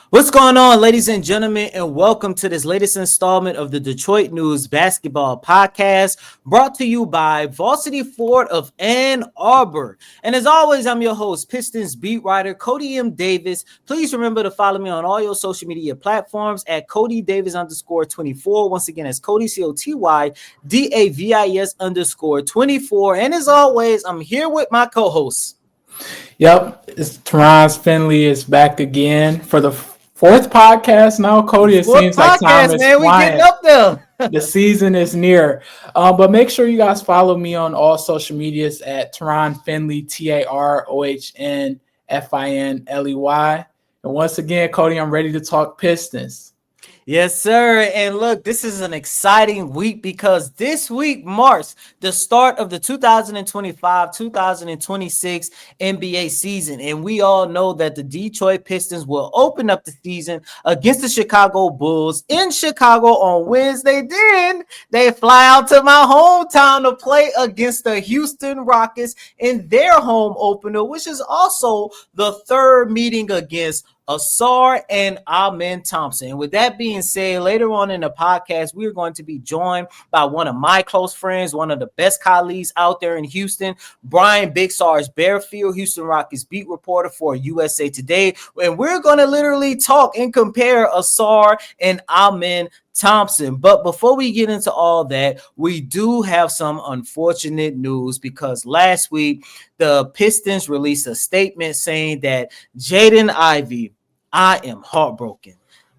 What's going on, ladies and gentlemen, and welcome to this latest installment of the Detroit News Basketball Podcast, brought to you by Varsity Ford of Ann Arbor. And as always, I'm your host, Pistons beat writer Coty Davis. Please remember to follow me on all your social media platforms at Coty Davis _24. Once again, it's Coty COTY DAVIS _24. And as always, I'm here with my co-hosts. Yep, it's Tarohn's Finley is back again for the fourth podcast now. Cody, it Fourth seems like time podcast, is man. We flying. getting up there. The season is near. But make sure you guys follow me on all social medias at Tarohn Finley, TAROHN FINLEY. And once again, Cody, I'm ready to talk Pistons. Yes, sir. And look, this is an exciting week because this week marks the start of the 2025-2026 NBA season. And we all know that the Detroit Pistons will open up the season against the Chicago Bulls in Chicago on Wednesday. Then they fly out to my hometown to play against the Houston Rockets in their home opener, which is also the third meeting against Ausar and Amen Thompson. And with that being said, later on in the podcast, we are going to be joined by one of my close friends, one of the best colleagues out there in Houston, Brian Big Stars Barefield, Houston Rockets beat reporter for USA Today. And we're going to literally talk and compare Ausar and Amen Thompson. But before we get into all that, we do have some unfortunate news because last week the Pistons released a statement saying that Jaden Ivey, I am heartbroken.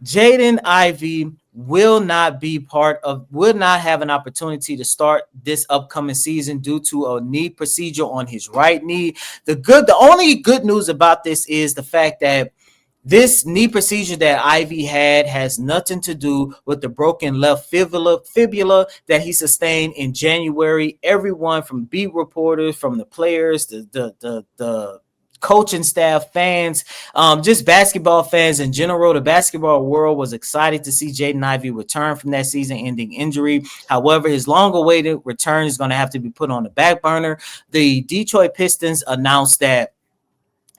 Jaden Ivey will not have an opportunity to start this upcoming season due to a knee procedure on his right knee. The only good news about this is the fact that this knee procedure that Ivey had has nothing to do with the broken left fibula that he sustained in January. Everyone from beat reporters, from the players, the coaching staff, fans, just basketball fans in general, the basketball world was excited to see Jaden Ivey return from that season-ending injury. However, his long-awaited return is going to have to be put on the back burner. The Detroit Pistons announced that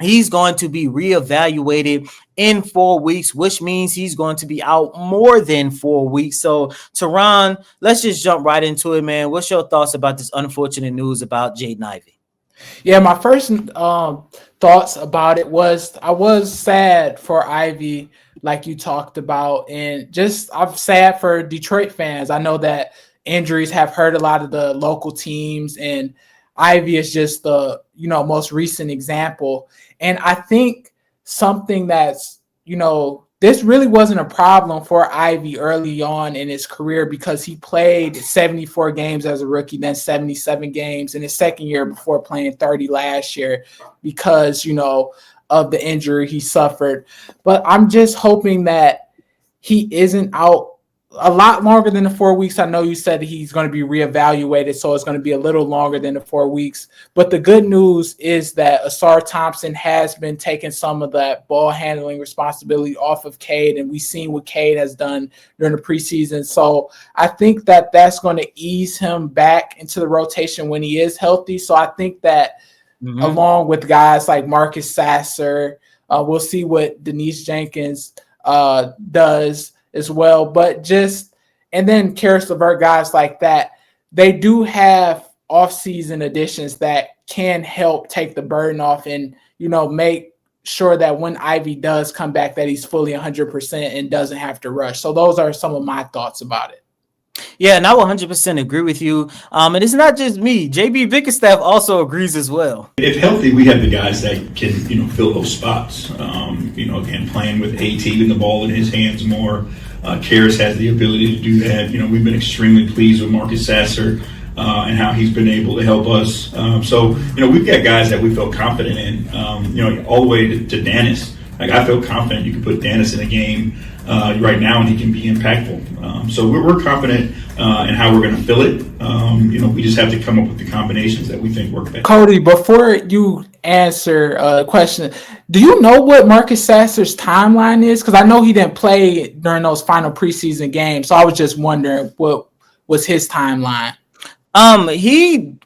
he's going to be reevaluated in 4 weeks, which means he's going to be out more than 4 weeks. So, Tarohn, let's just jump right into it, man. What's your thoughts about this unfortunate news about Jaden Ivey? Yeah, my first thoughts about it was I was sad for Ivy, like you talked about, and just I'm sad for Detroit fans. I know that injuries have hurt a lot of the local teams, and Ivy is just the most recent example. And I think something that's this really wasn't a problem for Ivy early on in his career because he played 74 games as a rookie, then 77 games in his second year before playing 30 last year because, of the injury he suffered. But I'm just hoping that he isn't out a lot longer than the 4 weeks. I know you said he's going to be reevaluated, so it's going to be a little longer than the 4 weeks. But the good news is that Ausar Thompson has been taking some of that ball handling responsibility off of Cade, and we've seen what Cade has done during the preseason. So I think that that's going to ease him back into the rotation when he is healthy. So I think that along with guys like Marcus Sasser, we'll see what Denise Jenkins does as well, but and then Karis LeVert, guys like that, they do have off-season additions that can help take the burden off and make sure that when Ivy does come back that he's fully 100% and doesn't have to rush. So those are some of my thoughts about it. Yeah, and I 100% agree with you. And it's not just me. JB Bickerstaff also agrees as well. If healthy, we have the guys that can, fill those spots. Again, playing with AT and the ball in his hands more. Karis has the ability to do that. We've been extremely pleased with Marcus Sasser and how he's been able to help us. So we've got guys that we feel confident in, all the way to Dennis. Like, I feel confident you can put Dennis in a game right now and he can be impactful. So we're confident in how we're going to fill it. We just have to come up with the combinations that we think work best. Cody, before you answer a question, do you know what Marcus Sasser's timeline is? Because I know he didn't play during those final preseason games, so I was just wondering what was his timeline. He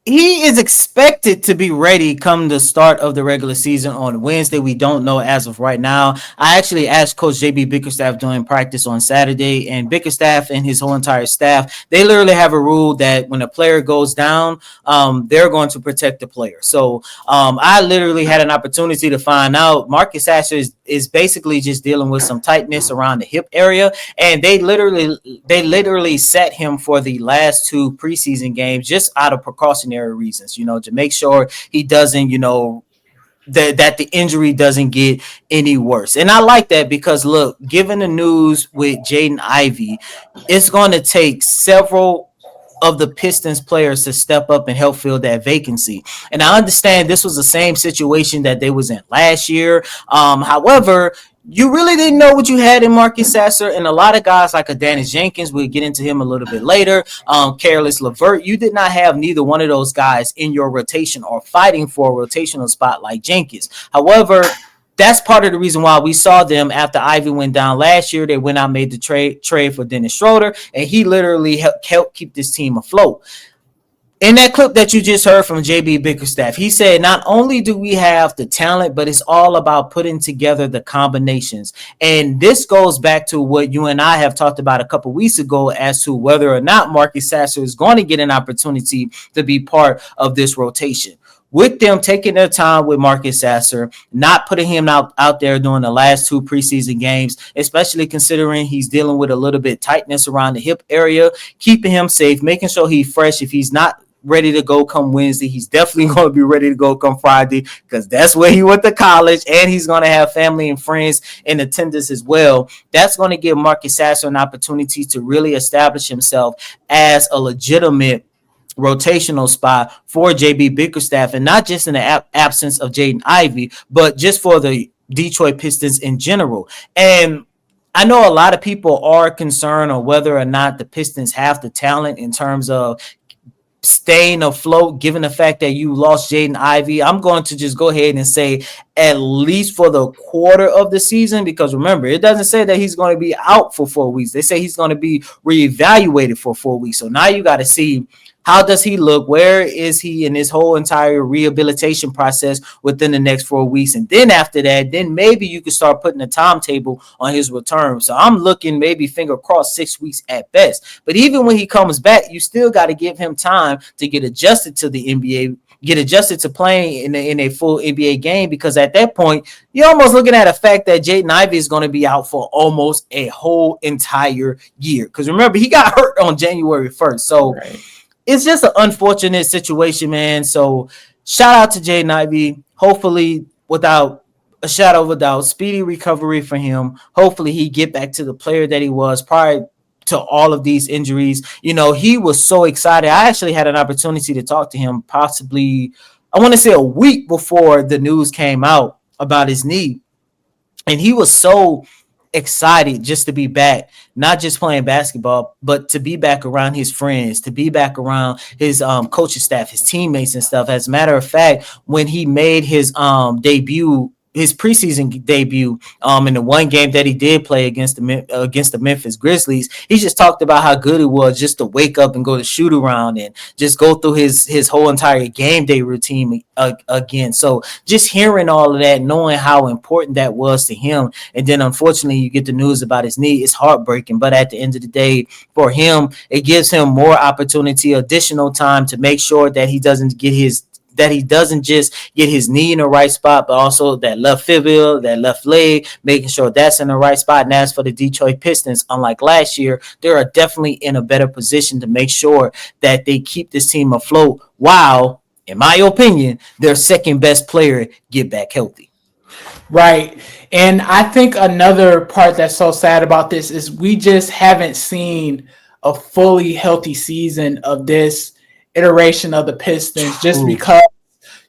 he is expected to be ready come the start of the regular season on Wednesday. We don't know as of right now. I actually asked Coach JB Bickerstaff during practice on Saturday, and Bickerstaff and his whole entire staff, they literally have a rule that when a player goes down, they're going to protect the player. So I literally had an opportunity to find out Marcus Asher is basically just dealing with some tightness around the hip area, and they literally set him for the last two preseason games just out of precautionary reasons, to make sure he doesn't, that the injury doesn't get any worse. And I like that because look, given the news with Jaden Ivey, it's going to take several of the Pistons players to step up and help fill that vacancy. And I understand this was the same situation that they was in last year. However, you really didn't know what you had in Marcus Sasser, and a lot of guys like Dennis Jenkins, we'll get into him a little bit later, Careless LeVert, you did not have neither one of those guys in your rotation or fighting for a rotational spot like Jenkins. However, that's part of the reason why we saw them after Ivy went down last year. They went out and made the trade for Dennis Schroeder, and he literally helped keep this team afloat. In that clip that you just heard from JB Bickerstaff, he said, not only do we have the talent, but it's all about putting together the combinations. And this goes back to what you and I have talked about a couple weeks ago as to whether or not Marcus Sasser is going to get an opportunity to be part of this rotation. With them taking their time with Marcus Sasser, not putting him out there during the last two preseason games, especially considering he's dealing with a little bit tightness around the hip area, keeping him safe, making sure he's fresh. If he's not ready to go come Wednesday, he's definitely going to be ready to go come Friday because that's where he went to college, and he's going to have family and friends in attendance as well. That's going to give Marcus Sasser an opportunity to really establish himself as a legitimate rotational spot for JB Bickerstaff, and not just in the absence of Jaden Ivey, but just for the Detroit Pistons in general. And I know a lot of people are concerned on whether or not the Pistons have the talent in terms of staying afloat, given the fact that you lost Jaden Ivey. I'm going to just go ahead and say at least for the quarter of the season, because remember, it doesn't say that he's going to be out for 4 weeks. They say he's going to be reevaluated for 4 weeks. So now you got to see, how does he look? Where is he in his whole entire rehabilitation process within the next 4 weeks? And then after that, then maybe you can start putting a timetable on his return. So I'm looking maybe finger crossed 6 weeks at best. But even when he comes back, you still got to give him time to get adjusted to the NBA, get adjusted to playing in a full NBA game, because at that point, you're almost looking at a fact that Jaden Ivey is going to be out for almost a whole entire year. Because remember, he got hurt on January 1st. So it's just an unfortunate situation, man. So shout out to Jaden Ivey. Hopefully, without a shadow of a doubt, speedy recovery for him. Hopefully he get back to the player that he was prior to all of these injuries. He was so excited. I actually had an opportunity to talk to him possibly, I want to say a week before the news came out about his knee. And he was so excited just to be back, not just playing basketball, but to be back around his friends, to be back around his coaching staff, his teammates and stuff. As a matter of fact, when he made his debut, his preseason debut, in the one game that he did play against the Memphis Grizzlies, he just talked about how good it was just to wake up and go to shoot around and just go through his whole entire game day routine again. So just hearing all of that, knowing how important that was to him, and then unfortunately you get the news about his knee, it's heartbreaking. But at the end of the day, for him, it gives him more opportunity, additional time to make sure that he doesn't just get his knee in the right spot, but also that left fibula, that left leg, making sure that's in the right spot. And as for the Detroit Pistons, unlike last year, they are definitely in a better position to make sure that they keep this team afloat while, in my opinion, their second best player get back healthy. Right. And I think another part that's so sad about this is we just haven't seen a fully healthy season of this iteration of the Pistons, just because,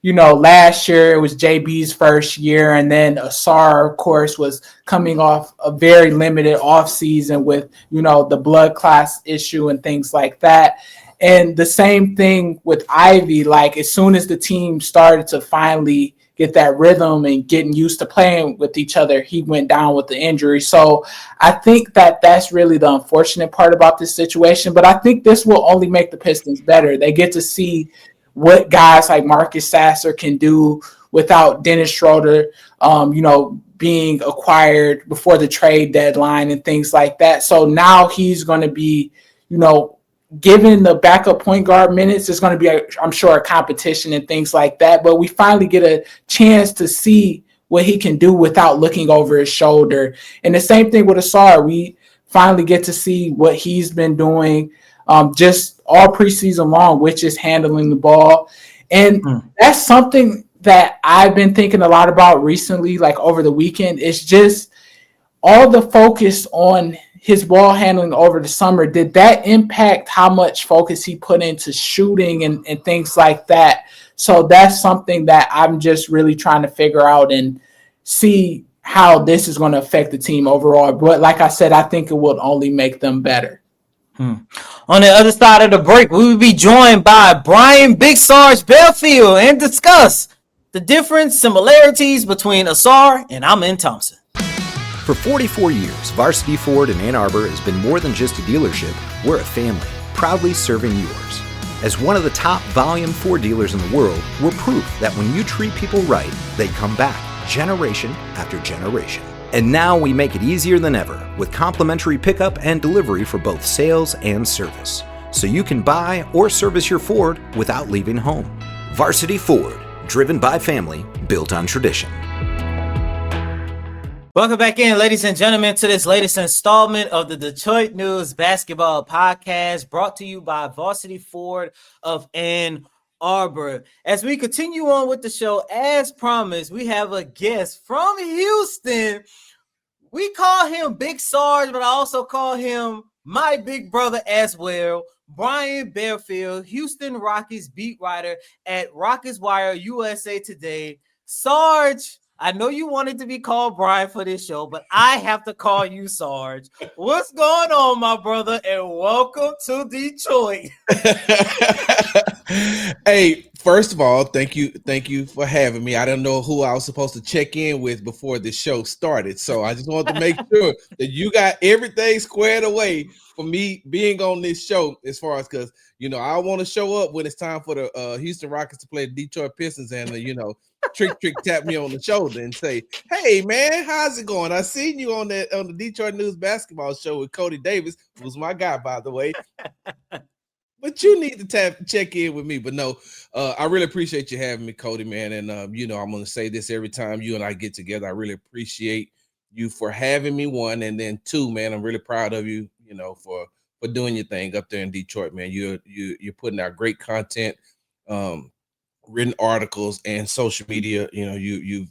last year it was JB's first year, and then Asar, of course, was coming off a very limited offseason with, the blood class issue and things like that. And the same thing with Ivy, like as soon as the team started to finally get that rhythm and getting used to playing with each other, he went down with the injury. So I think that that's really the unfortunate part about this situation. But I think this will only make the Pistons better. They get to see what guys like Marcus Sasser can do without Dennis Schroeder, being acquired before the trade deadline and things like that. So now he's going to be, given the backup point guard minutes. It's going to be, I'm sure, a competition and things like that. But we finally get a chance to see what he can do without looking over his shoulder. And the same thing with Asar. We finally get to see what he's been doing just all preseason long, which is handling the ball. And that's something that I've been thinking a lot about recently, like over the weekend. It's just all the focus on his ball handling over the summer. Did that impact how much focus he put into shooting and things like that? So that's something that I'm just really trying to figure out and see how this is going to affect the team overall. But like I said, I think it will only make them better. On the other side of the break, we will be joined by Brian Big Sarge Barefield and discuss the different similarities between Asar and Amen Thompson. For 44 years, Varsity Ford in Ann Arbor has been more than just a dealership. We're a family, proudly serving yours. As one of the top volume Ford dealers in the world, we're proof that when you treat people right, they come back, generation after generation. And now we make it easier than ever with complimentary pickup and delivery for both sales and service. So you can buy or service your Ford without leaving home. Varsity Ford, driven by family, built on tradition. Welcome back in, ladies and gentlemen, to this latest installment of the Detroit News Basketball Podcast, brought to you by Varsity Ford of Ann Arbor. As we continue on with the show, as promised, we have a guest from Houston. We call him Big Sarge, but I also call him my big brother as well, Brian Barefield, Houston Rockets beat writer at Rockets Wire USA Today. Sarge, I know you wanted to be called Brian for this show, but I have to call you Sarge. What's going on, my brother? And welcome to Detroit. Hey, first of all, thank you for having me. I didn't know who I was supposed to check in with before the show started, so I just wanted to make sure that you got everything squared away for me being on this show. As far as, because I want to show up when it's time for the Houston Rockets to play the Detroit Pistons, and trick tap me on the shoulder and say, "Hey man, how's it going? I seen you on the Detroit News Basketball show with Coty Davis, who's my guy, by the way. But you need to check in with me." But no, I really appreciate you having me, Coty, man. And I'm going to say this every time you and I get together. I really appreciate you for having me, one, and then two, man, I'm really proud of you, for doing your thing up there in Detroit, man. You're putting out great content. Written articles and social media. You've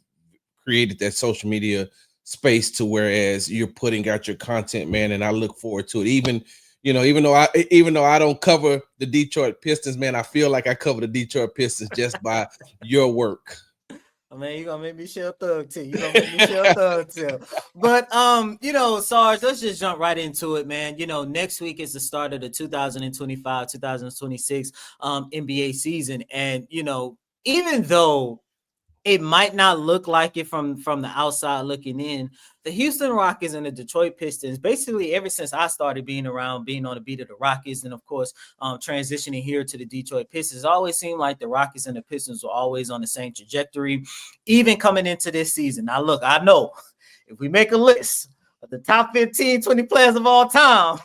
created that social media space to whereas you're putting out your content, man, and I look forward to it. Even though I don't cover the Detroit Pistons, man, I feel like I cover the Detroit Pistons just by your work. Man, you're gonna make me share a thug too. But Sarge, let's just jump right into it, man. Next week is the start of the 2025-2026 NBA season. And even though it might not look like it from the outside looking in, the Houston Rockets and the Detroit Pistons, basically ever since I started being around, being on the beat of the Rockets, and of course transitioning here to the Detroit Pistons, always seemed like the Rockets and the Pistons were always on the same trajectory, even coming into this season. Now look, I know if we make a list of the top 15, 20 players of all time,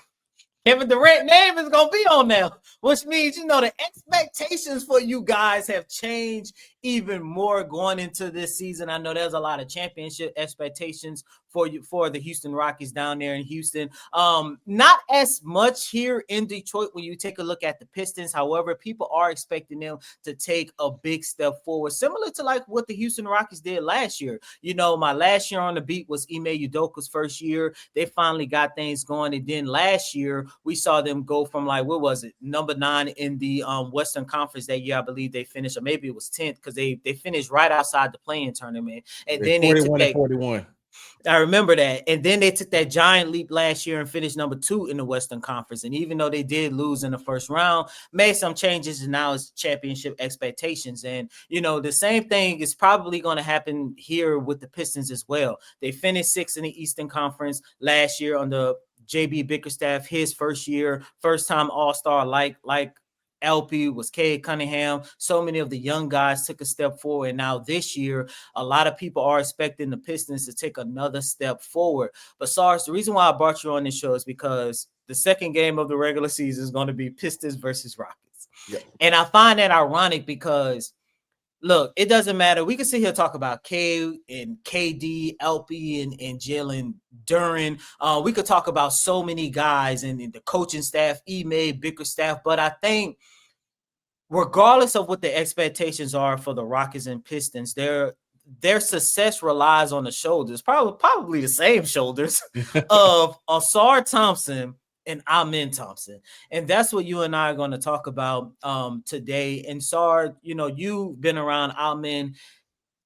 Kevin Durant's name is going to be on there, which means, the expectations for you guys have changed even more going into this season. I know there's a lot of championship expectations for the Houston Rockets down there in Houston. Not as much here in Detroit when you take a look at the Pistons. However, people are expecting them to take a big step forward, similar to like what the Houston Rockets did last year. My last year on the beat was Ime Udoka's first year. They finally got things going. And then last year, we saw them go from number 9 in the Western Conference that year. I believe they finished, or maybe it was 10th, because they finished right outside the play-in tournament. And then 41 and 41. I remember that. And then they took that giant leap last year and finished number 2 in the Western Conference. And even though they did lose in the first round, made some changes, and now it's championship expectations. And, the same thing is probably going to happen here with the Pistons as well. They finished 6th in the Eastern Conference last year on the JB Bickerstaff, his first year, first time All-Star like LP, was Cade Cunningham. So many of the young guys took a step forward. And now this year, a lot of people are expecting the Pistons to take another step forward. But Sarge, the reason why I brought you on this show is because the second game of the regular season is going to be Pistons versus Rockets. Yep. And I find that ironic because, look, it doesn't matter. We can sit here and talk about K and KD, LP, and Jalen Duren. We could talk about so many guys and the coaching staff, Ime, Bicker staff. But I think regardless of what the expectations are for the Rockets and Pistons, their success relies on the shoulders, probably the same shoulders of Ausar Thompson and Amen Thompson. And that's what you and I are going to talk about today. And Sar, you've been around Amen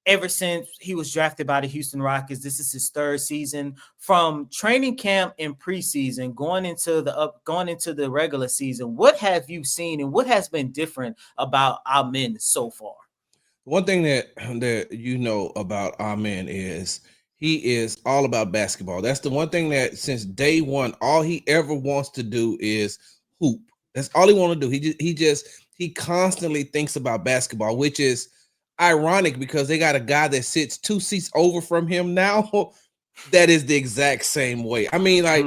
ever since he was drafted by the Houston Rockets. This is his third season. From training camp and preseason, going into the regular season, what have you seen and what has been different about Amen so far? One thing that you know about Amen is he is all about basketball. That's the one thing that since day one, all he ever wants to do is hoop. That's all he wants to do. He constantly thinks about basketball, which is ironic because they got a guy that sits 2 seats over from him now that is the exact same way. I mean, like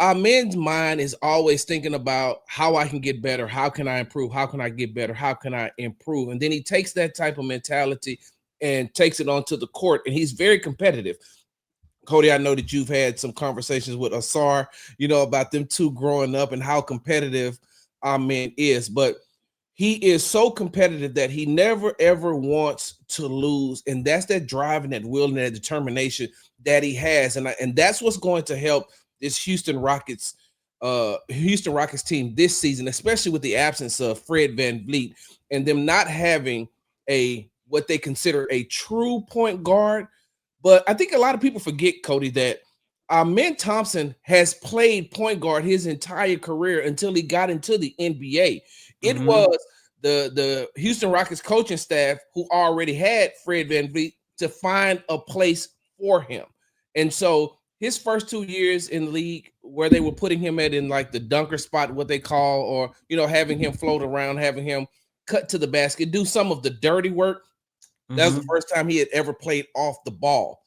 Amen's mind is always thinking about how I can get better, how can I improve, how can I get better, how can I improve, and then he takes that type of mentality and takes it onto the court, and he's very competitive. Coty, I know that you've had some conversations with Ausar, about them two growing up and how competitive Amen is, but he is so competitive that he never, ever wants to lose. And that's that drive and that will and that determination that he has. And that's what's going to help this Houston Rockets team this season, especially with the absence of Fred VanVleet and them not having what they consider a true point guard. But I think a lot of people forget, Coty, that Amen Thompson has played point guard his entire career until he got into the NBA. It was the Houston Rockets coaching staff who already had Fred VanVleet to find a place for him. And so his first 2 years in the league, where they were putting him in like the dunker spot, what they call, or, having him float around, having him cut to the basket, do some of the dirty work. That was the first time he had ever played off the ball.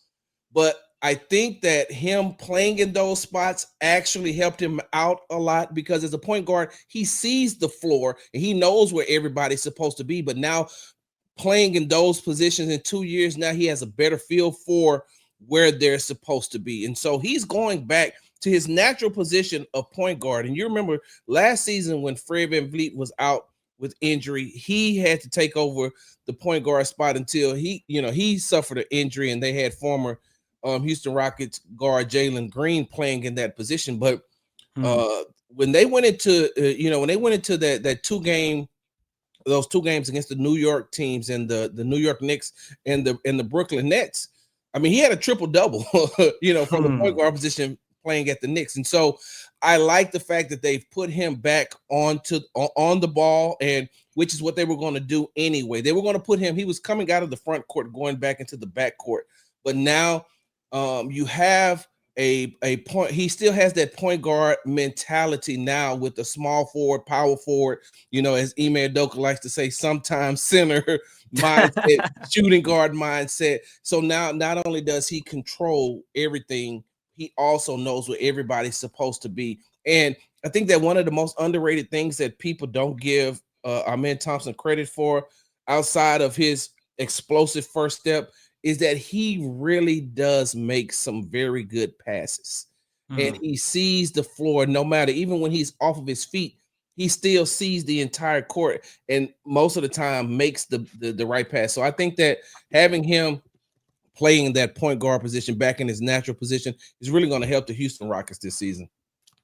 But I think that him playing in those spots actually helped him out a lot because as a point guard, he sees the floor and he knows where everybody's supposed to be. But now playing in those positions in 2 years, now he has a better feel for where they're supposed to be. And so he's going back to his natural position of point guard. And you remember last season when Fred VanVleet was out with injury, he had to take over the point guard spot until he suffered an injury, and they had former Houston Rockets guard Jalen Green playing in that position. But when they went into those 2 games against the New York teams and the New York Knicks and the Brooklyn Nets, I mean, he had a triple-double, from the point guard position playing at the Knicks. And so I like the fact that they've put him back on the ball, and which is what they were going to do anyway. They were going to put him, he was coming out of the front court, going back into the back court. But now you have a point. He still has that point guard mentality now with the small forward, power forward, as Ime Udoka likes to say, sometimes center mindset, shooting guard mindset. So now not only does he control everything, he also knows where everybody's supposed to be. And I think that one of the most underrated things that people don't give Amen Thompson credit for outside of his explosive first step is that he really does make some very good passes. And he sees the floor no matter, even when he's off of his feet, he still sees the entire court and most of the time makes the right pass. So I think that having him playing that point guard position back in his natural position is really going to help the Houston Rockets this season.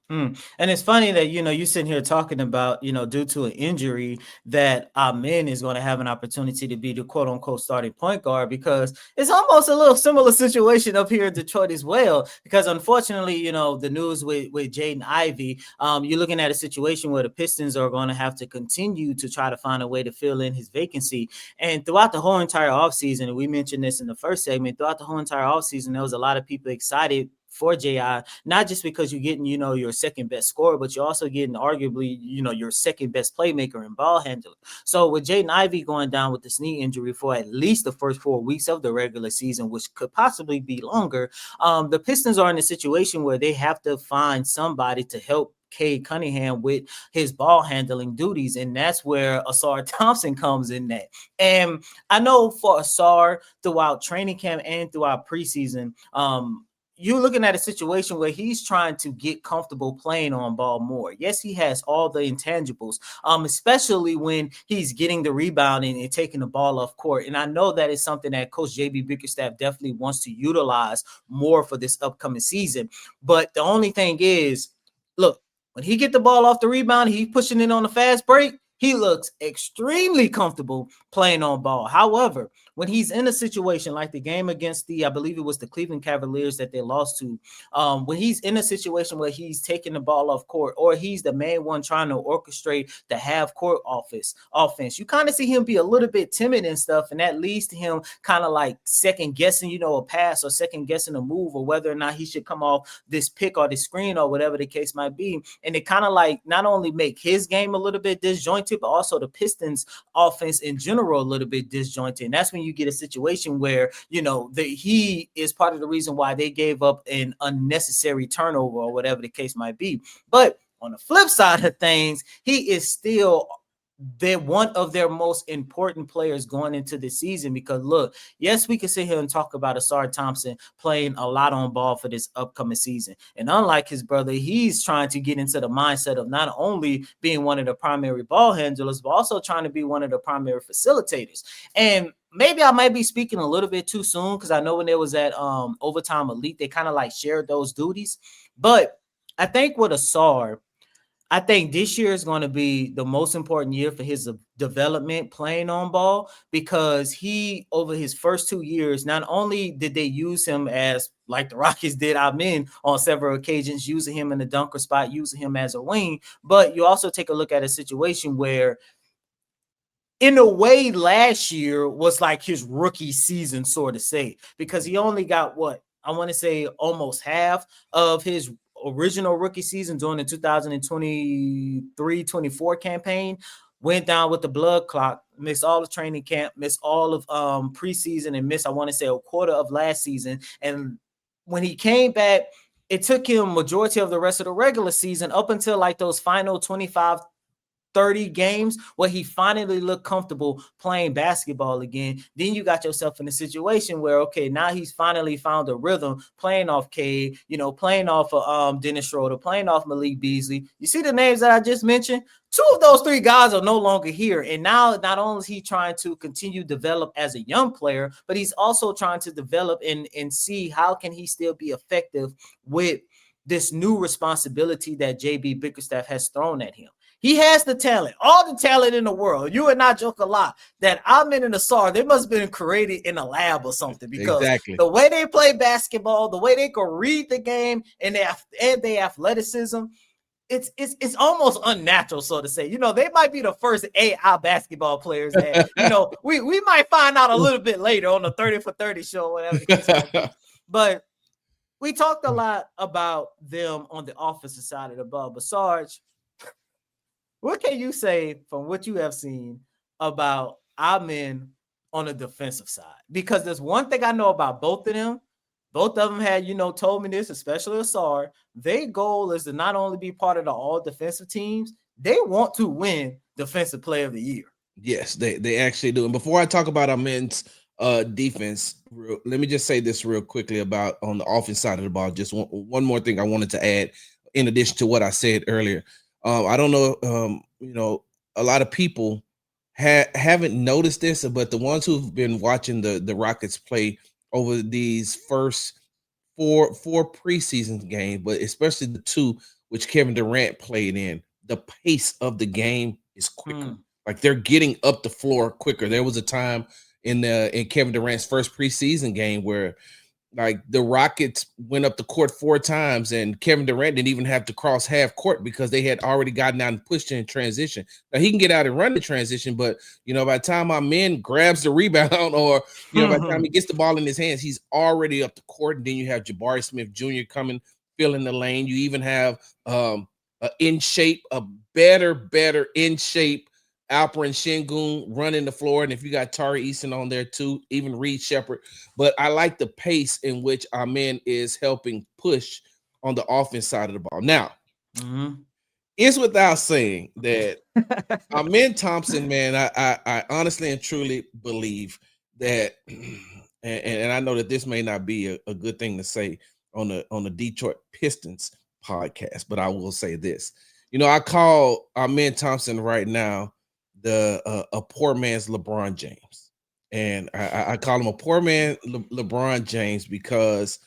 And it's funny that, you sitting here talking about, due to an injury that Amen is going to have an opportunity to be the quote unquote starting point guard, because it's almost a little similar situation up here in Detroit as well. Because unfortunately, the news with Jaden Ivey, you're looking at a situation where the Pistons are going to have to continue to try to find a way to fill in his vacancy. And throughout the whole entire offseason, and we mentioned this in the first segment, throughout the whole entire offseason, there was a lot of people excited for JI, not just because you're getting, your second best scorer, but you're also getting arguably, your second best playmaker and ball handler. So with Jaden Ivey going down with this knee injury for at least the first 4 weeks of the regular season, which could possibly be longer, the Pistons are in a situation where they have to find somebody to help Cade Cunningham with his ball handling duties, and that's where Ausar Thompson comes in that. And I know for Ausar, throughout training camp and throughout preseason, you're looking at a situation where he's trying to get comfortable playing on ball more. Yes, he has all the intangibles, especially when he's getting the rebounding and taking the ball off court. And I know that is something that Coach J.B. Bickerstaff definitely wants to utilize more for this upcoming season. But the only thing is, look, when he get the ball off the rebound, he's pushing it on the fast break. He looks extremely comfortable playing on ball. However, when he's in a situation like the game against I believe it was the Cleveland Cavaliers that they lost to, when he's in a situation where he's taking the ball off court, or he's the main one trying to orchestrate the half court offense, you kind of see him be a little bit timid and stuff, and that leads to him kind of like second guessing, a pass, or second guessing a move, or whether or not he should come off this pick or the screen or whatever the case might be. And it kind of like not only make his game a little bit disjointed, but also the Pistons offense in general a little bit disjointed. And that's when you get a situation where, he is part of the reason why they gave up an unnecessary turnover or whatever the case might be. But on the flip side of things, he is still they're one of their most important players going into the season, because look, yes, we can sit here and talk about Ausar Thompson playing a lot on ball for this upcoming season. And unlike his brother, he's trying to get into the mindset of not only being one of the primary ball handlers, but also trying to be one of the primary facilitators. And maybe I might be speaking a little bit too soon, because I know when there was at Overtime Elite, they kind of like shared those duties. But I think with Ausar, I think this year is going to be the most important year for his development playing on ball, because he, over his first 2 years, not only did they use him as like the Rockets did Amen on several occasions, using him in the dunker spot, using him as a wing, but you also take a look at a situation where, in a way, last year was like his rookie season, sort of say, because he only got I want to say almost half of his original rookie season during the 2023-24 campaign. Went down with the blood clot, missed all the training camp, missed all of preseason, and missed, I want to say, a quarter of last season. And when he came back, it took him majority of the rest of the regular season up until like those final 25-30 games where he finally looked comfortable playing basketball again. Then you got yourself in a situation where, okay, now he's finally found a rhythm playing off Cade, playing off of Dennis Schroeder, playing off Malik Beasley. You see the names that I just mentioned? 2 of those 3 guys are no longer here. And now not only is he trying to continue to develop as a young player, but he's also trying to develop and see how can he still be effective with this new responsibility that JB Bickerstaff has thrown at him. He has the talent, all the talent in the world. You and I joke a lot that Amen and Ausar, they must have been created in a lab or something, because the way they play basketball, the way they can read the game, and their athleticism, it's almost unnatural, so to say. They might be the first AI basketball players that, we might find out a little bit later on the 30 for 30 show, whatever the case might be. But we talked a lot about them on the offensive side of the ball. But Sarge, what can you say from what you have seen about our men on the defensive side? Because there's one thing I know about both of them. Both of them had, told me this, especially Ausar. Their goal is to not only be part of the all defensive teams, they want to win Defensive Player of the Year. Yes, they actually do. And before I talk about our men's defense, let me just say this real quickly about on the offense side of the ball. Just one more thing I wanted to add in addition to what I said earlier. I don't know, a lot of people haven't noticed this, but the ones who've been watching the Rockets play over these first four preseason games, but especially the 2 which Kevin Durant played in, the pace of the game is quicker. Like they're getting up the floor quicker. There was a time in Kevin Durant's first preseason game where Like the Rockets went up the court 4 times, and Kevin Durant didn't even have to cross half court because they had already gotten out and pushed in transition. Now he can get out and run the transition, but by the time our man grabs the rebound, or by the time he gets the ball in his hands, he's already up the court. And then you have Jabari Smith Jr. coming, filling the lane. You even have a better in shape Alperen Şengün running the floor, and if you got Tari Eason on there too, even Reed Shepherd. But I like the pace in which our man is helping push on the offense side of the ball. Now, it's without saying that Amen Thompson, man, I honestly and truly believe that, and I know that this may not be a good thing to say on the Detroit Pistons podcast, but I will say this. I call Amen Thompson right now a poor man's LeBron James. And I call him a poor man LeBron James because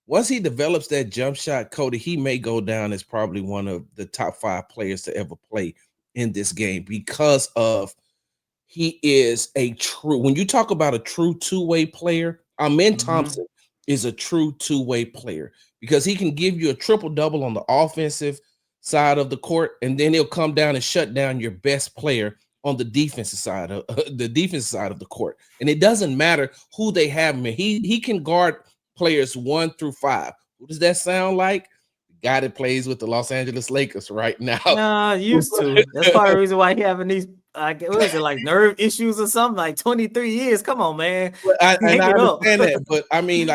once he develops that jump shot, Coty, he may go down as probably one of the top 5 players to ever play in this game because of he is a true, when you talk about a true two-way player, Amen Thompson is a true two-way player because he can give you a triple-double on the offensive side of the court, and then he'll come down and shut down your best player on the defensive side of the court. And it doesn't matter who they have him in. He can guard players 1 through 5. Who does that sound like? The guy that plays with the Los Angeles Lakers right now. Nah, used to. That's part of the reason why he having these what is it, like nerve issues or something? Like 23 years. Come on, man. I understand that, but I mean,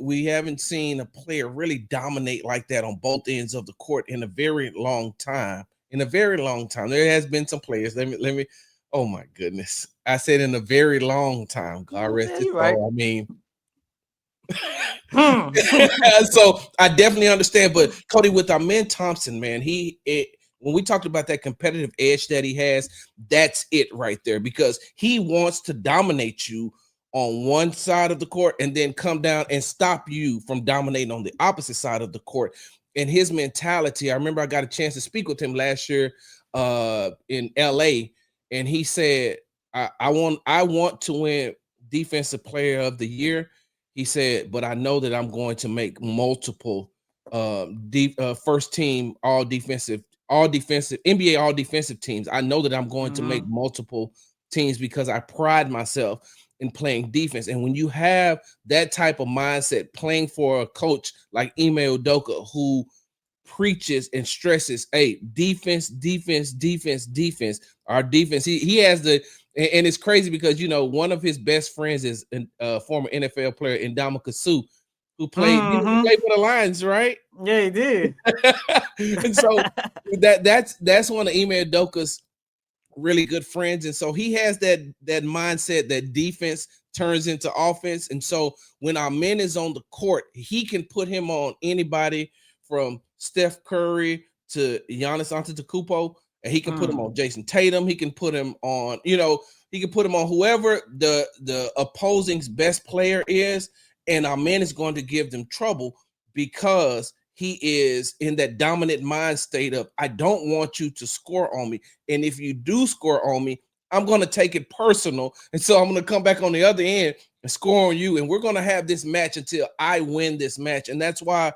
we haven't seen a player really dominate like that on both ends of the court in a very long time. There has been some players. Let me. Oh my goodness! I said in a very long time. God rest his soul. Right. I mean. So I definitely understand, but Coty, with Amen Thompson, man, when we talked about that competitive edge that he has, that's it right there, because he wants to dominate you on one side of the court and then come down and stop you from dominating on the opposite side of the court. And his mentality, I remember I got a chance to speak with him last year in LA, and he said, I want to win Defensive Player of the Year. He said, but I know that I'm going to make multiple first team all defensive NBA all defensive teams. I know that I'm going to make multiple teams because I pride myself in playing defense. And when you have that type of mindset, playing for a coach like Ime Udoka, who preaches and stresses, hey, defense, our defense. He has and it's crazy because, one of his best friends is a former NFL player, Ndamukong Suh, who played for the Lions, right? Yeah, he did. And so that's one of Ime Udoka's really good friends. And so he has that mindset that defense turns into offense. And so when our man is on the court, he can put him on anybody from Steph Curry to Giannis Antetokounmpo, and he can put him on Jason Tatum. He can put him on, he can put him on whoever the opposing's best player is, and our man is going to give them trouble because he is in that dominant mind state of, I don't want you to score on me. And if you do score on me, I'm going to take it personal. And so I'm going to come back on the other end and score on you. And we're going to have this match until I win this match. And that's why,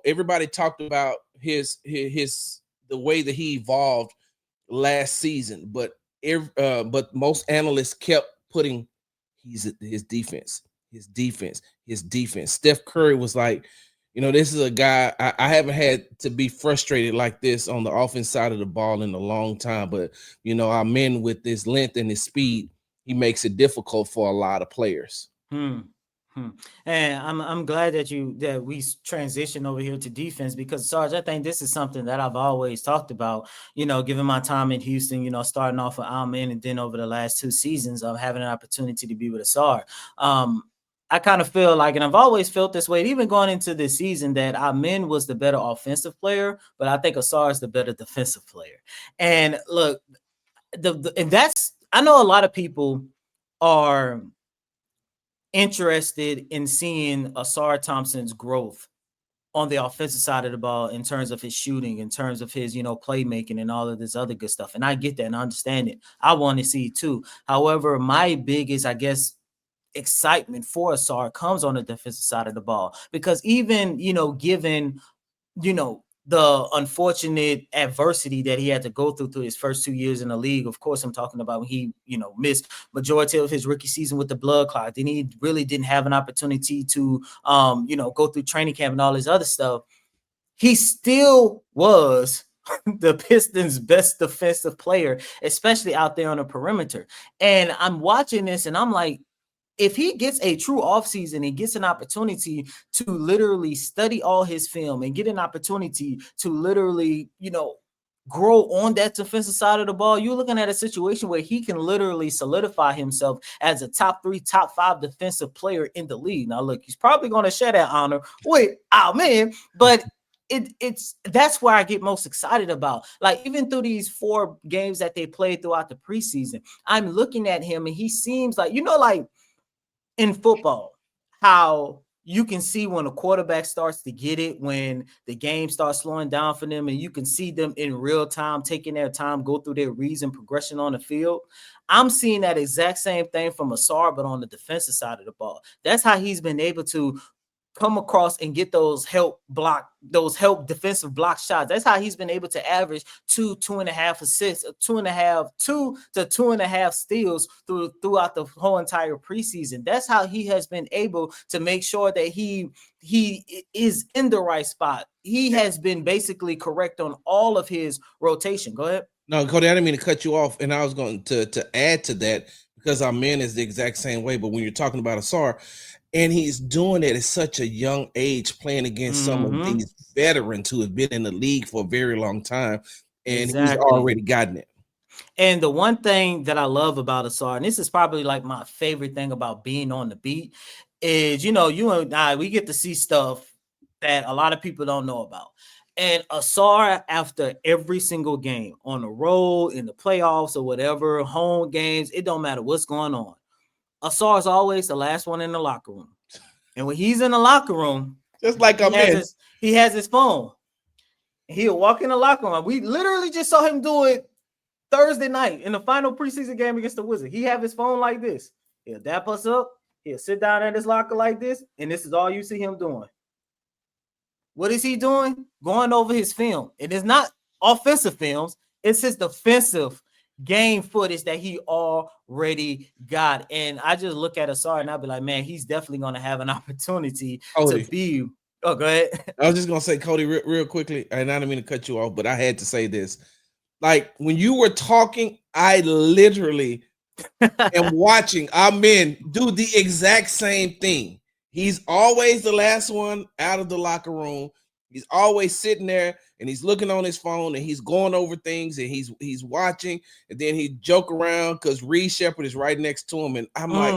everybody talked about the way that he evolved last season, but most analysts kept putting his defense. Steph Curry was like, this is a guy I haven't had to be frustrated like this on the offense side of the ball in a long time. But our men with his length and his speed, he makes it difficult for a lot of players. And I'm glad that we transition over here to defense, because Sarge, I think this is something that I've always talked about, given my time in Houston, starting off with Alman and then over the last 2 seasons of having an opportunity to be with Asar. I kind of feel like, and I've always felt this way, even going into this season, that Amen was the better offensive player, but I think Asar is the better defensive player. And look, I know a lot of people are interested in seeing Asar Thompson's growth on the offensive side of the ball in terms of his shooting, in terms of his, playmaking and all of this other good stuff. And I get that and I understand it. I want to see it too. However, my biggest, I guess, excitement for Asar comes on the defensive side of the ball, because even, given, the unfortunate adversity that he had to go through his first 2 years in the league. Of course, I'm talking about when he, missed majority of his rookie season with the blood clot. Then he really didn't have an opportunity to, go through training camp and all this other stuff. He still was the Pistons' best defensive player, especially out there on the perimeter. And I'm watching this and I'm like, if he gets a true offseason and gets an opportunity to literally study all his film and get an opportunity to literally, grow on that defensive side of the ball, you're looking at a situation where he can literally solidify himself as a top 3, top 5 defensive player in the league. Now, look, he's probably going to share that honor with our man, but it's that's where I get most excited about. Like, even through these 4 games that they played throughout the preseason, I'm looking at him and he seems like, like in football, how you can see when a quarterback starts to get it, when the game starts slowing down for them, and you can see them in real time, taking their time, go through their reads and progression on the field. I'm seeing that exact same thing from Asar, but on the defensive side of the ball. That's how he's been able to come across and get those help defensive block shots. That's how he's been able to average 2.5 assists, 2 to 2.5 steals throughout the whole entire preseason. That's how he has been able to make sure that he is in the right spot. He has been basically correct on all of his rotation. Go ahead. No, Coty, I didn't mean to cut you off, and I was going to add to that, because our man is the exact same way. But when you're talking about Asar, and he's doing it at such a young age, playing against some of these veterans who have been in the league for a very long time, and he's already gotten it. And the one thing that I love about Asar, and this is probably like my favorite thing about being on the beat, is, you and I, we get to see stuff that a lot of people don't know about. And Asar, after every single game, on the road, in the playoffs or whatever, home games, it don't matter what's going on, Asar is always the last one in the locker room. And when he's in the locker room, just like he has his phone. He'll walk in the locker room. We literally just saw him do it Thursday night in the final preseason game against the Wizards. He have his phone like this. He'll dap us up. He'll sit down at his locker like this. And this is all you see him doing. What is he doing? Going over his film. It is not offensive films. It's his defensive game footage that he already got. And I just look at Asar and I'll be like, man, he's definitely going to have an opportunity to be. Oh, go ahead. I was just going to say, Coty, real quickly, and I didn't mean to cut you off, but I had to say this. Like, when you were talking, I literally am watching our men do the exact same thing. He's always the last one out of the locker room. He's always sitting there and he's looking on his phone and he's going over things and he's watching, and then he joke around because Reed Shepherd is right next to him. And I'm like,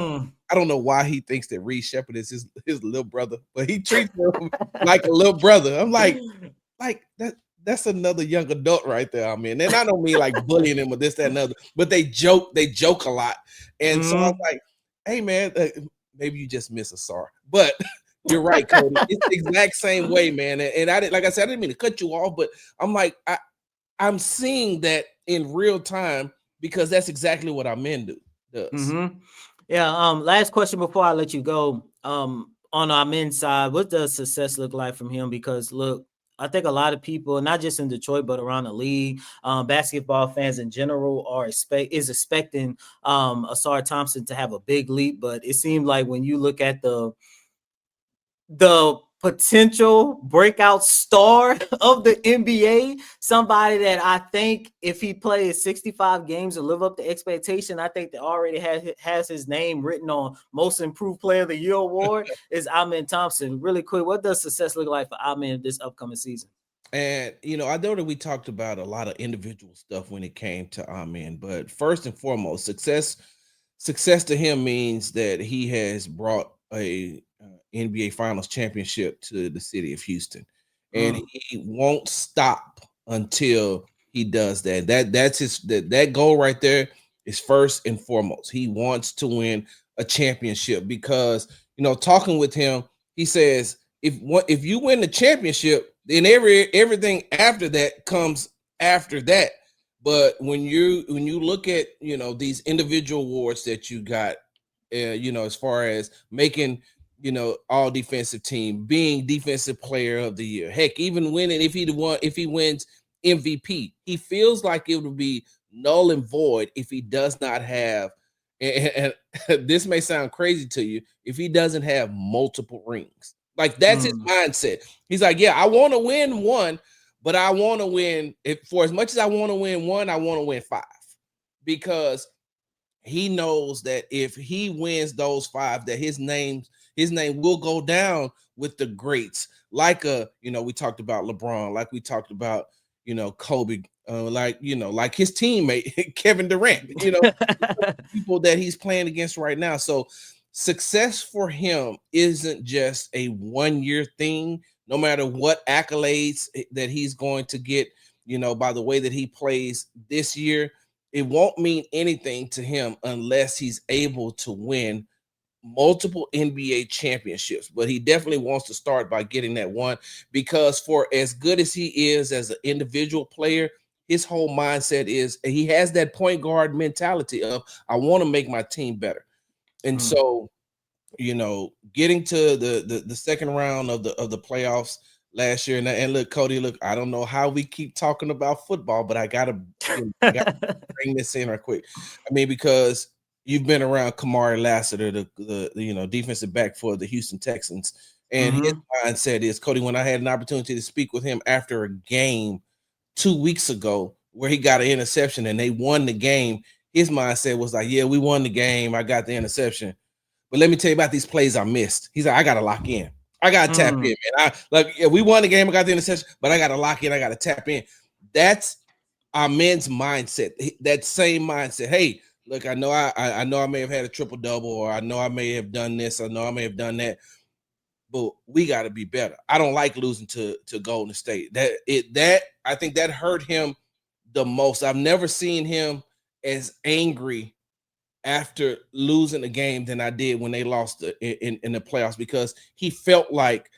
I don't know why he thinks that Reed Shepherd is his little brother, but he treats him like a little brother. I'm like that's another young adult right there. I mean, and I don't mean like bullying him or this, that, and other, but they joke a lot. And so I was like, hey man, maybe you just miss Asar, but you're right, Coty. It's the exact same way, man. And I didn't, like I said, I didn't mean to cut you off, but I'm like, I'm seeing that in real time because that's exactly what our men does. Yeah. Last question before I let you go. On our men's side, what does success look like from him? Because look, I think a lot of people, not just in Detroit, but around the league, basketball fans in general is expecting Asar Thompson to have a big leap. But it seemed like when you look at the potential breakout star of the NBA, somebody that I think if he plays 65 games and live up to expectation, I think that already has his name written on Most Improved Player of the Year award is Amen Thompson. Really quick, what does success look like for Amen this upcoming season? And, I know that we talked about a lot of individual stuff when it came to Amen, but first and foremost, success to him means that he has brought a NBA Finals championship to the city of Houston, and he won't stop until he does that. That's that goal right there is first and foremost. He wants to win a championship because talking with him, he says if you win the championship, then everything after that comes after that. But when you look at these individual awards that you got as far as making, all defensive team, being defensive player of the year. Heck, even winning if he wins MVP, he feels like it would be null and void if he does not have. And this may sound crazy to you, if he doesn't have multiple rings. Like that's his mindset. He's like, yeah, I want to win one, but I want to win for as much as I want to win one, I want to win 5, because he knows that if he wins those 5, that his name will go down with the greats. Like we talked about LeBron, like we talked about, Kobe, like his teammate Kevin Durant, people that he's playing against right now. So success for him isn't just a 1-year thing, no matter what accolades that he's going to get, by the way that he plays this year. It won't mean anything to him unless he's able to win multiple NBA championships. But he definitely wants to start by getting that one, because for as good as he is as an individual player, his whole mindset is he has that point guard mentality of, I want to make my team better. And so, getting to the second round of the playoffs last year, and look, Coty, look, I don't know how we keep talking about football, but I gotta bring this in right quick. I mean, because you've been around Kamari Lassiter, the defensive back for the Houston Texans, and his mindset is, Coty, when I had an opportunity to speak with him after a game 2 weeks ago where he got an interception and they won the game, his mindset was like, yeah, we won the game, I got the interception, but let me tell you about these plays I missed. He's like, I gotta lock in. I gotta tap in, man. We won the game. I got the interception, but I gotta lock in. I gotta tap in. That's our men's mindset. That same mindset. Hey, look, I know I may have had a triple double, or I know I may have done this. I know I may have done that, but we got to be better. I don't like losing to Golden State. I think that hurt him the most. I've never seen him as angry after losing a game than I did when they lost in the playoffs, because he felt like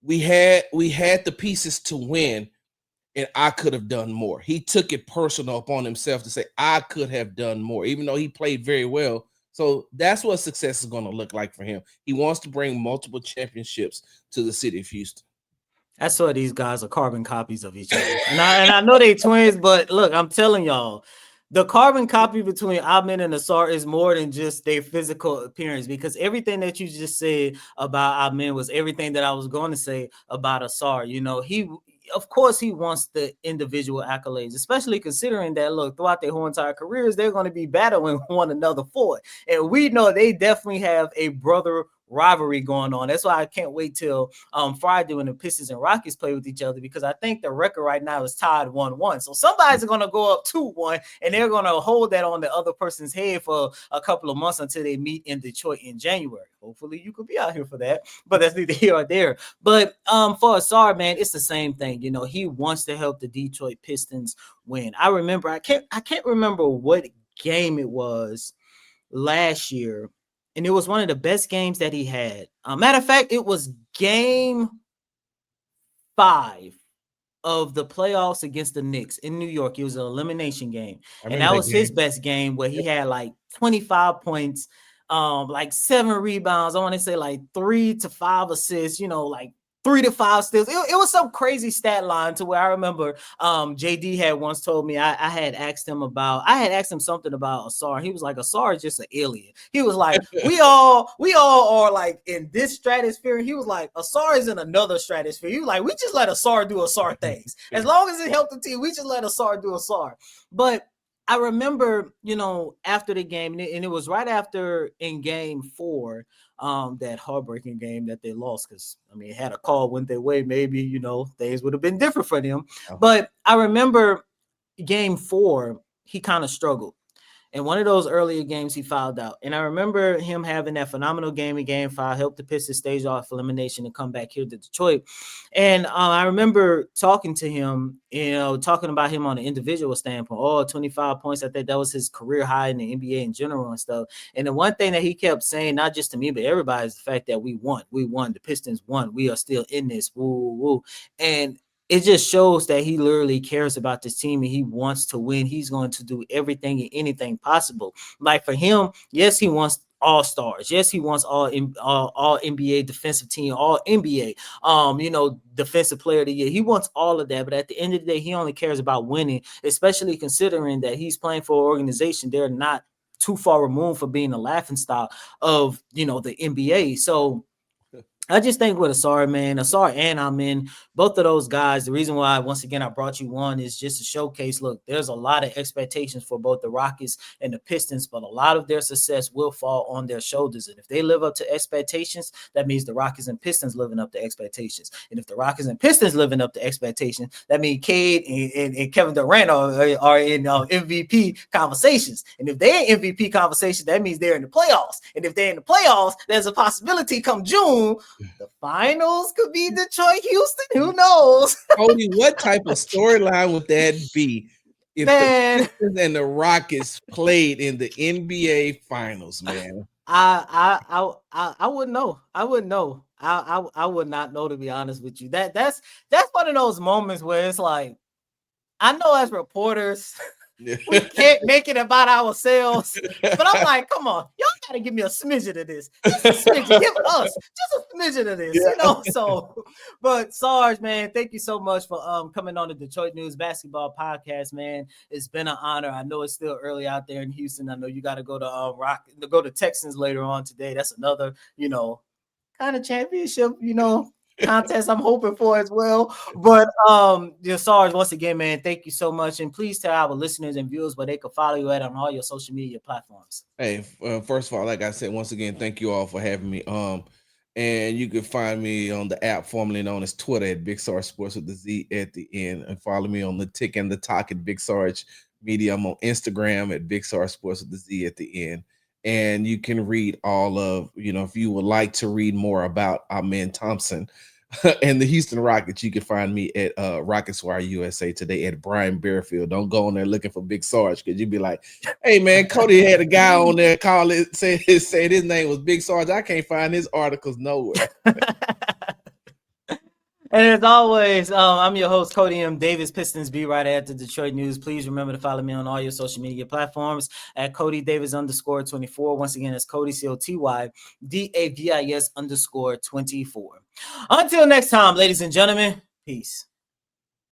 we had the pieces to win and I could have done more. He took it personal upon himself to say, I could have done more, even though he played very well. So that's what success is going to look like for him. He wants to bring multiple championships to the city of Houston. That's why these guys are carbon copies of each other. And I know they twins, but look, I'm telling y'all, the carbon copy between Amin and Ausar is more than just their physical appearance, because everything that you just said about Amin was everything that I was going to say about Ausar. Of course, he wants the individual accolades, especially considering that, look, throughout their whole entire careers, they're going to be battling one another for it. And we know they definitely have a brother rivalry going on. That's why I can't wait till Friday when the Pistons and Rockets play with each other, because I think the record right now is tied 1-1. So somebody's going to go up 2-1, and they're going to hold that on the other person's head for a couple of months until they meet in Detroit in January. Hopefully you could be out here for that, but that's neither here or there. But for Ausar, man, it's the same thing. He wants to help the Detroit Pistons win. I remember, I can't remember what game it was last year, and it was one of the best games that he had. Matter of fact, it was game 5 of the playoffs against the Knicks in New York. It was an elimination game, and that was his best game, where he had like 25 points, like 7 rebounds. I want to say like 3 to 5 assists, like 3 to 5 steals. It was some crazy stat line to where I remember JD had once told me, I had asked him something about Ausar. He was like, Ausar is just an alien. He was like, we all are like in this stratosphere. He was like, Ausar is in another stratosphere. He was like, we just let Ausar do Ausar things. As long as it helped the team, we just let Ausar do Ausar. But I remember, after the game, and it was right after in game 4, that heartbreaking game that they lost, because it had a call went their way, maybe things would have been different for them. But I remember game 4, he kind of struggled. In one of those earlier games, he fouled out. And I remember him having that phenomenal game in game 5, helped the Pistons stage off elimination and come back here to Detroit. And I remember talking to him, talking about him on an individual standpoint. 25 points. I think that was his career high in the NBA in general and stuff. And the one thing that he kept saying, not just to me, but everybody, is the fact that we won. We won. The Pistons won. We are still in this. Woo, woo. And it just shows that he literally cares about this team and he wants to win. He's going to do everything and anything possible. Like for him, yes, he wants all-stars. Yes, he wants all NBA defensive team, all NBA, defensive player of the year. He wants all of that, but at the end of the day, he only cares about winning, especially considering that he's playing for an organization. They're not too far removed for being a laughingstock of, the NBA. So I just think with Asar and Amin, both of those guys, the reason why, once again, I brought you on is just to showcase, look, there's a lot of expectations for both the Rockets and the Pistons, but a lot of their success will fall on their shoulders. And if they live up to expectations, that means the Rockets and Pistons living up to expectations. And if the Rockets and Pistons living up to expectations, that means Cade and Kevin Durant are in MVP conversations. And if they're in MVP conversations, that means they're in the playoffs. And if they're in the playoffs, there's a possibility come June, the finals could be Detroit, Houston. Who knows? Cody, what type of storyline would that be if Man, the Pistons and the Rockets played in the NBA Finals, man? I wouldn't know. I wouldn't know. I would not know, to be honest with you. That's one of those moments where it's like, I know as reporters, we can't make it about ourselves, but I'm like, come on, y'all gotta give me a smidgen of this. Just a smidgen, give us just a smidgen of this, So, but Sarge, man, thank you so much for coming on the Detroit News Basketball Podcast, man. It's been an honor. I know it's still early out there in Houston. I know you got to go to go to Texans later on today. That's another, kind of championship, contest I'm hoping for as well. But Sarge, once again, man, thank you so much. And please tell our listeners and viewers where they can follow you at on all your social media platforms. Hey, first of all, like I said, once again, thank you all for having me. And you can find me on the app formerly known as Twitter at Big Sarge Sports with the Z at the end, and follow me on the Tick and the Talk at Big Sarge Media. I'm on Instagram at Big Sarge Sports with the Z at the end. And you can read all of, if you would like to read more about Amen Thompson and the Houston Rockets, you can find me at Rockets Wire USA today at Brian Barefield. Don't go on there looking for Big Sarge, because you'd be like, hey man, Coty had a guy on there call it, said his name was Big Sarge. I can't find his articles nowhere. And as always, I'm your host, Coty M. Davis, Pistons beat writer at the Detroit News. Please remember to follow me on all your social media platforms at Coty Davis _24. Once again, it's Coty COTY DAVIS _24. Until next time, ladies and gentlemen, peace.